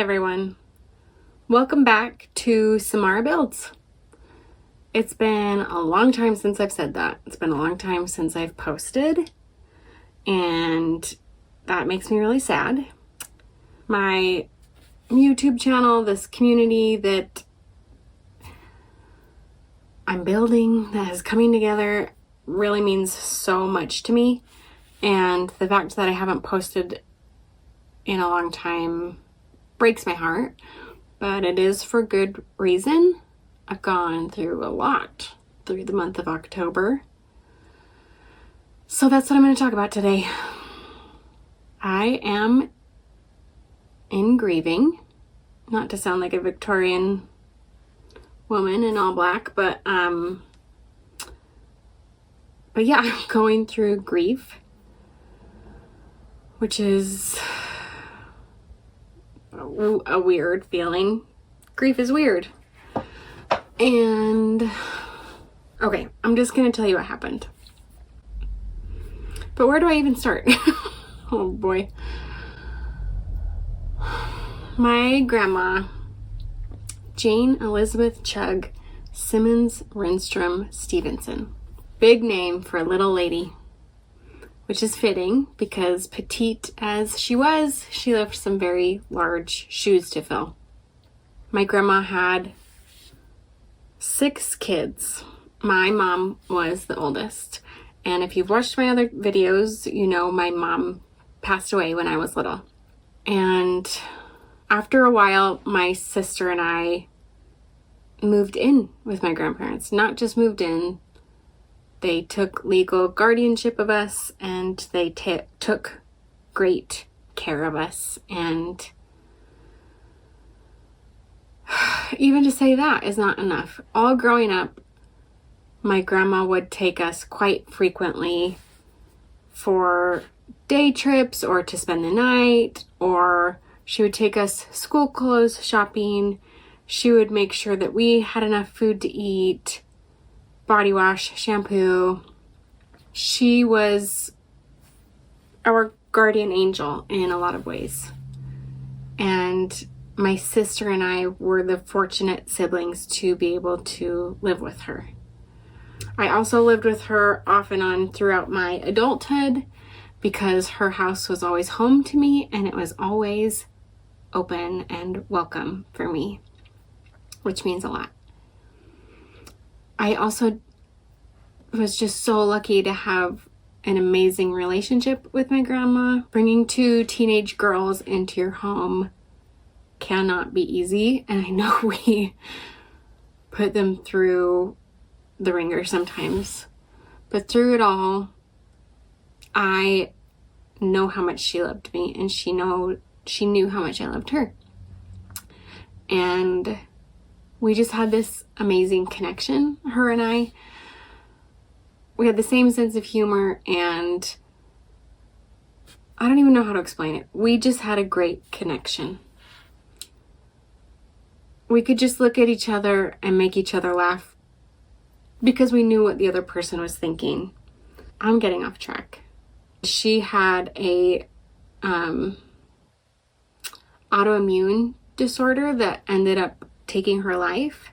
everyone, welcome back to Samara Builds. It's been a long time since I've said that. It's been a long time since I've posted, and that makes me really sad. My YouTube channel, this community that I'm building, that is coming together, really means so much to me, and the fact that I haven't posted in a long time breaks my heart, but it is for good reason. I've gone through a lot through the month of October. So that's what I'm going to talk about today. I am in grieving, not to sound like a Victorian woman in all black, but yeah, I'm going through grief, which is a weird feeling. Grief is weird. And okay, I'm just gonna tell you what happened. But where do I even start? Oh boy. My grandma, Jane Elizabeth Chug Simmons Renstrom Stevenson. Big name for a little lady, which is fitting because petite as she was, she left some very large shoes to fill. My grandma had 6 kids. My mom was the oldest. And if you've watched my other videos, you know my mom passed away when I was little. And after a while, my sister and I moved in with my grandparents. Not just moved in, they took legal guardianship of us, and they took great care of us. And even to say that is not enough. All growing up, my grandma would take us quite frequently for day trips or to spend the night, or she would take us school clothes shopping. She would make sure that we had enough food to eat, body wash, shampoo. She was our guardian angel in a lot of ways. And my sister and I were the fortunate siblings to be able to live with her. I also lived with her off and on throughout my adulthood because her house was always home to me, and it was always open and welcome for me, which means a lot. I also was just so lucky to have an amazing relationship with my grandma. Bringing 2 teenage girls into your home cannot be easy, and I know we put them through the ringer sometimes. But through it all, I know how much she loved me, and she knew how much I loved her. And we just had this amazing connection, her and I. We had the same sense of humor, and I don't even know how to explain it. We just had a great connection. We could just look at each other and make each other laugh because we knew what the other person was thinking. I'm getting off track. She had a autoimmune disorder that ended up taking her life.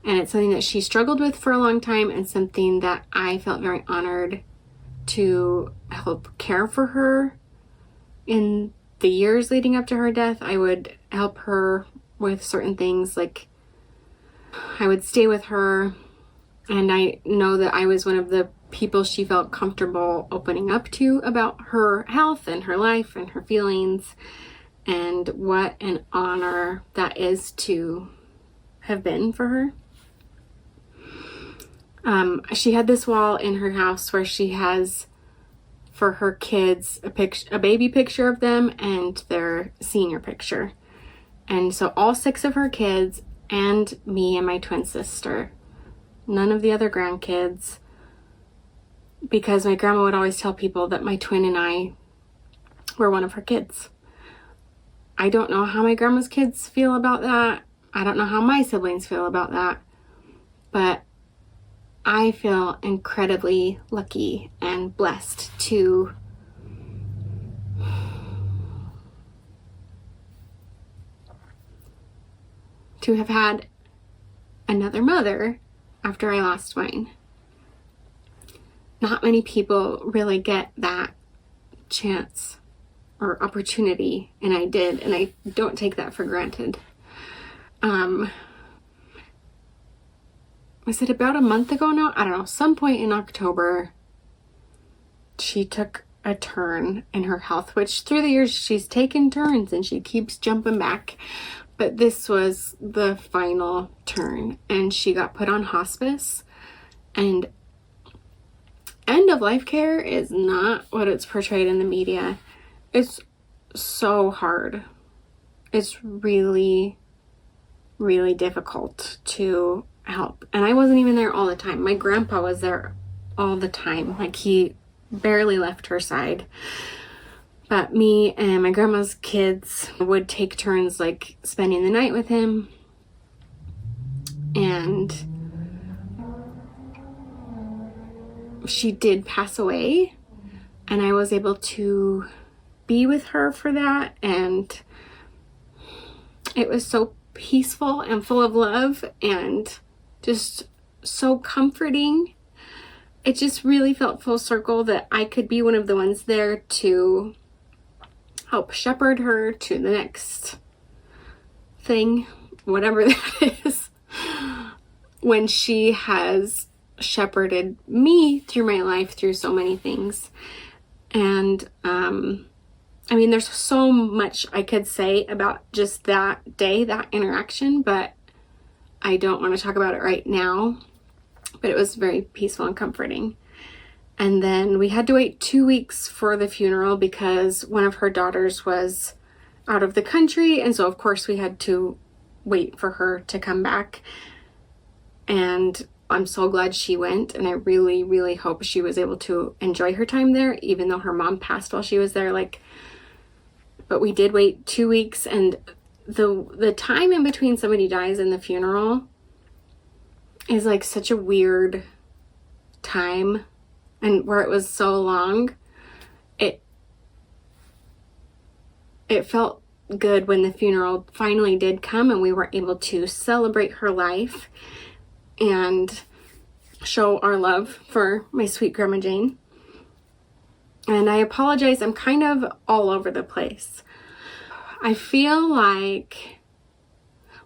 And it's something that she struggled with for a long time, and something that I felt very honored to help care for her. In the years leading up to her death, I would help her with certain things, like I would stay with her, and I know that I was one of the people she felt comfortable opening up to about her health and her life and her feelings, and what an honor that is to have been for her. She had this wall in her house where she has, for her kids, a baby picture of them and their senior picture. And so all 6 of her kids and me and my twin sister, none of the other grandkids, because my grandma would always tell people that my twin and I were one of her kids. I don't know how my grandma's kids feel about that. I don't know how my siblings feel about that, but I feel incredibly lucky and blessed to to have had another mother after I lost mine. Not many people really get that chance or opportunity, and I did, and I don't take that for granted. Was it about a month ago now? I don't know, some point in October, she took a turn in her health, which through the years she's taken turns and she keeps jumping back. But this was the final turn, and she got put on hospice. And end of life care is not what it's portrayed in the media. It's so hard. It's really, really difficult to help. And I wasn't even there all the time. My grandpa was there all the time. Like, he barely left her side. But me and my grandma's kids would take turns, like, spending the night with him. And she did pass away, and I was able to be with her for that, and it was so peaceful and full of love and just so comforting. It just really felt full circle that I could be one of the ones there to help shepherd her to the next thing, whatever that is, when she has shepherded me through my life through so many things. And I mean, there's so much I could say about just that day, that interaction, but I don't want to talk about it right now. But it was very peaceful and comforting. And then we had to wait 2 weeks for the funeral because one of her daughters was out of the country, and so of course we had to wait for her to come back. And I'm so glad she went, and I really, really hope she was able to enjoy her time there, even though her mom passed while she was there. But we did wait 2 weeks, and the time in between somebody dies and the funeral is like such a weird time, and where it was so long, it felt good when the funeral finally did come and we were able to celebrate her life and show our love for my sweet Grandma Jane. And I apologize, I'm kind of all over the place. I feel like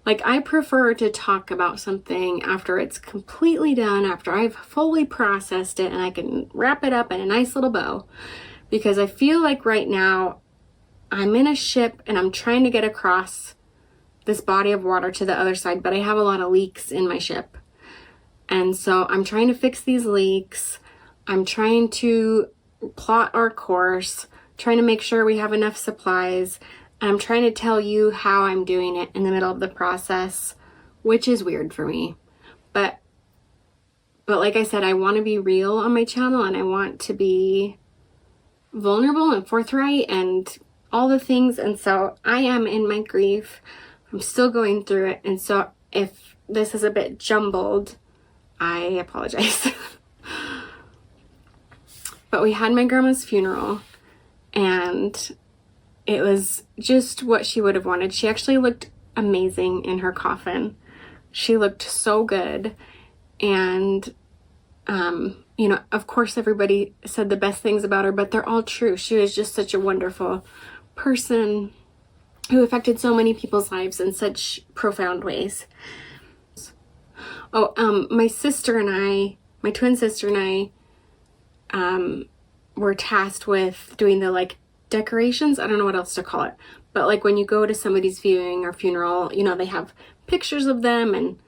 I prefer to talk about something after it's completely done, after I've fully processed it and I can wrap it up in a nice little bow. Because I feel like right now I'm in a ship and I'm trying to get across this body of water to the other side, but I have a lot of leaks in my ship. And so I'm trying to fix these leaks. I'm trying to plot our course, trying to make sure we have enough supplies. I'm trying to tell you how I'm doing it in the middle of the process, which is weird for me. But like I said, I want to be real on my channel, and I want to be vulnerable and forthright and all the things. And so I am in my grief. I'm still going through it. And so if this is a bit jumbled, I apologize. But we had my grandma's funeral, and it was just what she would have wanted. She actually looked amazing in her coffin. She looked so good. And, of course everybody said the best things about her, but they're all true. She was just such a wonderful person who affected so many people's lives in such profound ways. My sister and I, my twin sister and I, were tasked with doing the decorations. I don't know what else to call it, but when you go to somebody's viewing or funeral, they have pictures of them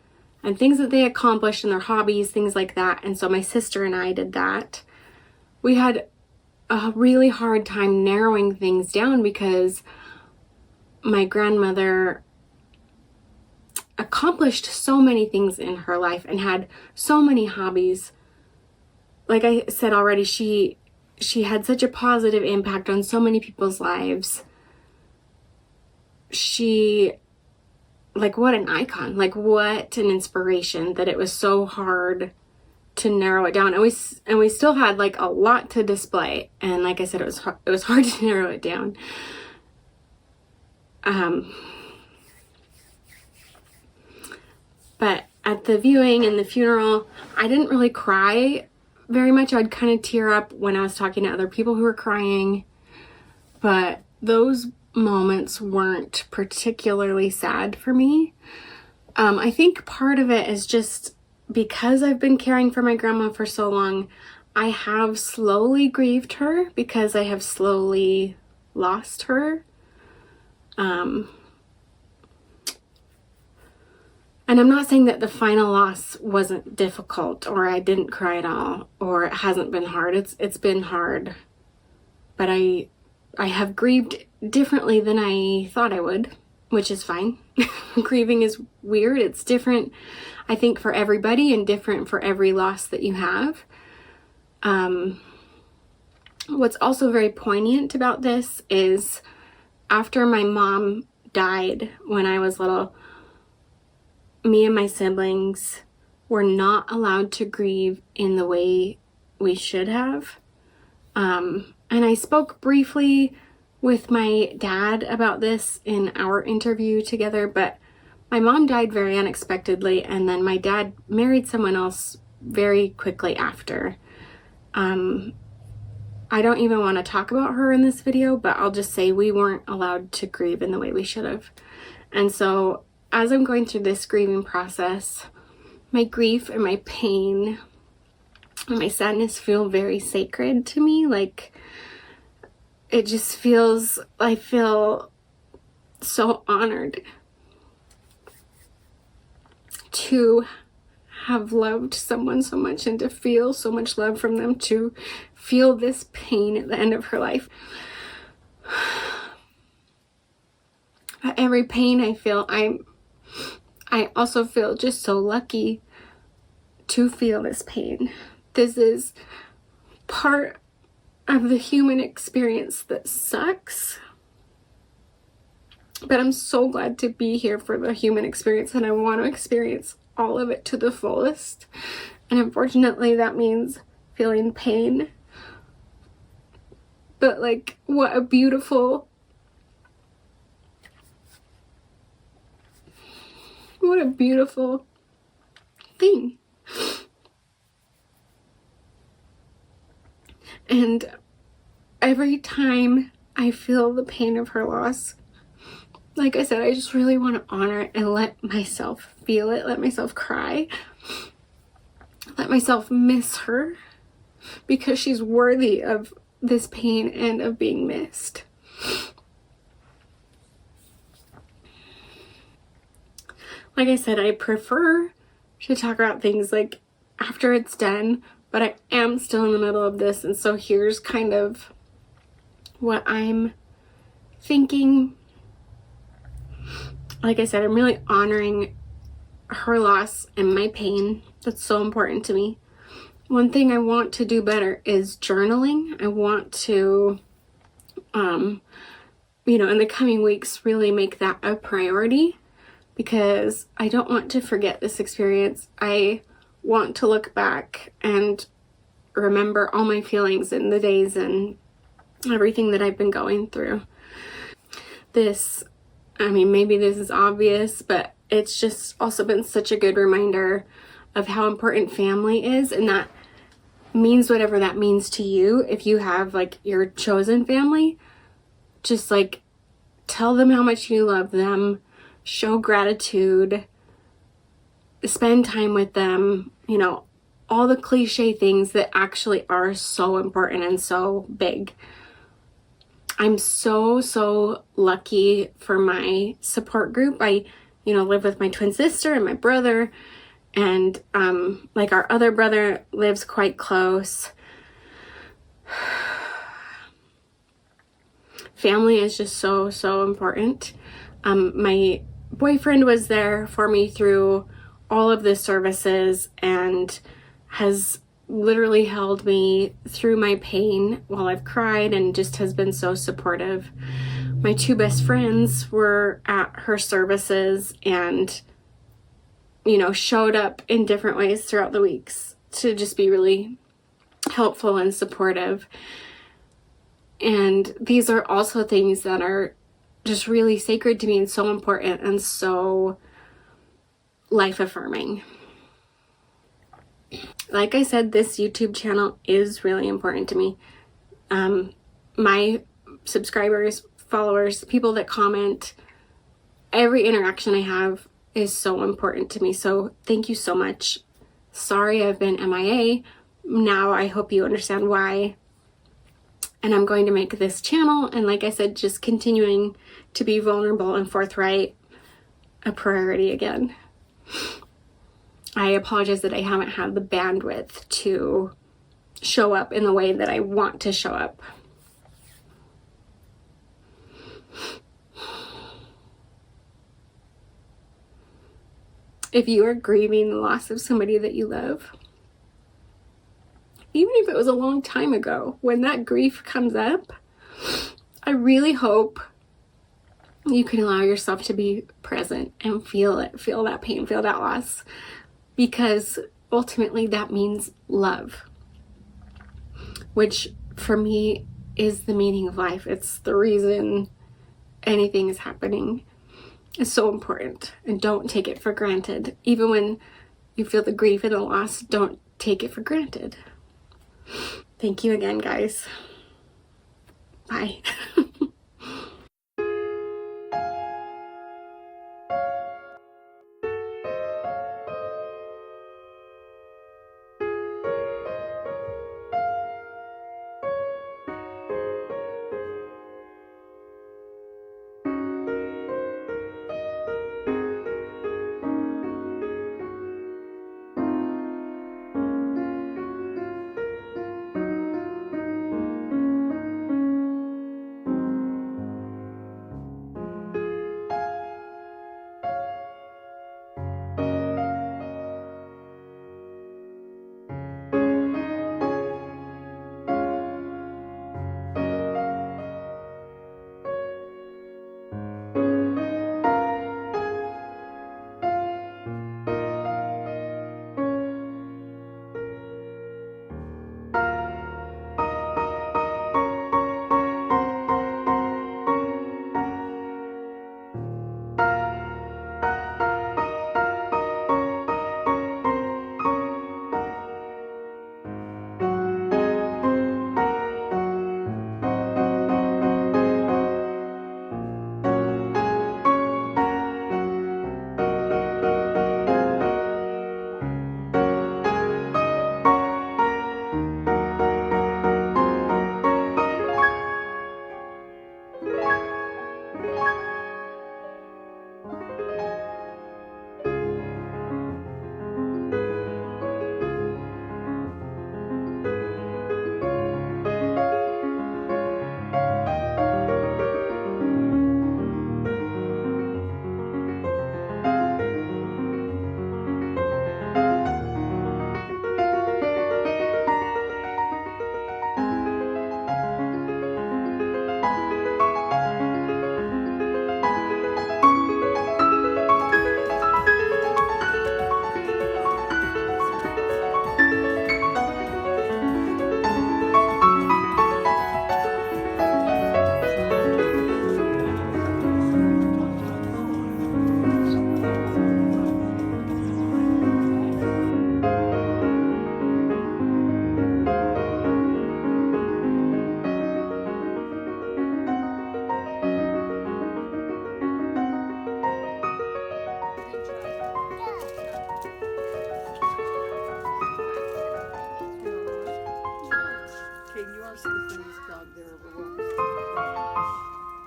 and things that they accomplished and their hobbies, things like that. And so my sister and I did that. We had a really hard time narrowing things down because my grandmother accomplished so many things in her life and had so many hobbies. Like I said already, she had such a positive impact on so many people's lives. She, what an icon, what an inspiration, that it was so hard to narrow it down. And we still had a lot to display. And like I said, it was hard to narrow it down. at the viewing and the funeral, I didn't really cry very much. I'd kind of tear up when I was talking to other people who were crying, but those moments weren't particularly sad for me. I think part of it is just because I've been caring for my grandma for so long, I have slowly grieved her because I have slowly lost her. And I'm not saying that the final loss wasn't difficult or I didn't cry at all or it hasn't been hard. It's been hard. But I have grieved differently than I thought I would, which is fine. Grieving is weird. It's different, I think, for everybody and different for every loss that you have. What's also very poignant about this is after my mom died when I was little, me and my siblings were not allowed to grieve in the way we should have. And I spoke briefly with my dad about this in our interview together, but my mom died very unexpectedly, and then my dad married someone else very quickly after. I don't even want to talk about her in this video, but I'll just say we weren't allowed to grieve in the way we should have. And so as I'm going through this grieving process, my grief and my pain and my sadness feel very sacred to me. Like, it just feels, I feel so honored to have loved someone so much and to feel so much love from them, to feel this pain at the end of her life. But every pain I feel, I also feel just so lucky to feel this pain. This is part of the human experience that sucks. But I'm so glad to be here for the human experience, and I want to experience all of it to the fullest. And unfortunately, that means feeling pain. But like, what a beautiful thing. And every time I feel the pain of her loss, like I said, I just really want to honor it and let myself feel it, let myself cry, let myself miss her, because she's worthy of this pain and of being missed. Like I said, I prefer to talk about things like after it's done, but I am still in the middle of this, and so here's kind of what I'm thinking. Like I said, I'm really honoring her loss and my pain. That's so important to me. One thing I want to do better is journaling. I want to, in the coming weeks, really make that a priority, because I don't want to forget this experience. I want to look back and remember all my feelings and the days and everything that I've been going through. Maybe this is obvious, but it's just also been such a good reminder of how important family is, and that means whatever that means to you. If you have like your chosen family, just like tell them how much you love them, show gratitude, spend time with them, all the cliche things that actually are so important and so big. I'm so lucky for my support group. I, live with my twin sister and my brother, and our other brother lives quite close. Family is just so important. My boyfriend was there for me through all of the services and has literally held me through my pain while I've cried, and just has been so supportive. My two best friends were at her services and, showed up in different ways throughout the weeks to just be really helpful and supportive. And these are also things that are just really sacred to me and so important and so life affirming. Like I said, this YouTube channel is really important to me. My subscribers, followers, people that comment, every interaction I have is so important to me. So thank you so much. Sorry I've been MIA. Now I hope you understand why. And I'm going to make this channel, and like I said, just continuing to be vulnerable and forthright a priority again. I apologize that I haven't had the bandwidth to show up in the way that I want to show up. If you are grieving the loss of somebody that you love, even if it was a long time ago, when that grief comes up, I really hope you can allow yourself to be present and feel it, feel that pain, feel that loss, because ultimately that means love, which for me is the meaning of life. It's the reason anything is happening. It's so important, and don't take it for granted. Even when you feel the grief and the loss, don't take it for granted. Thank you again, guys. Bye.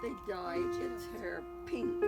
They dyed its hair pink.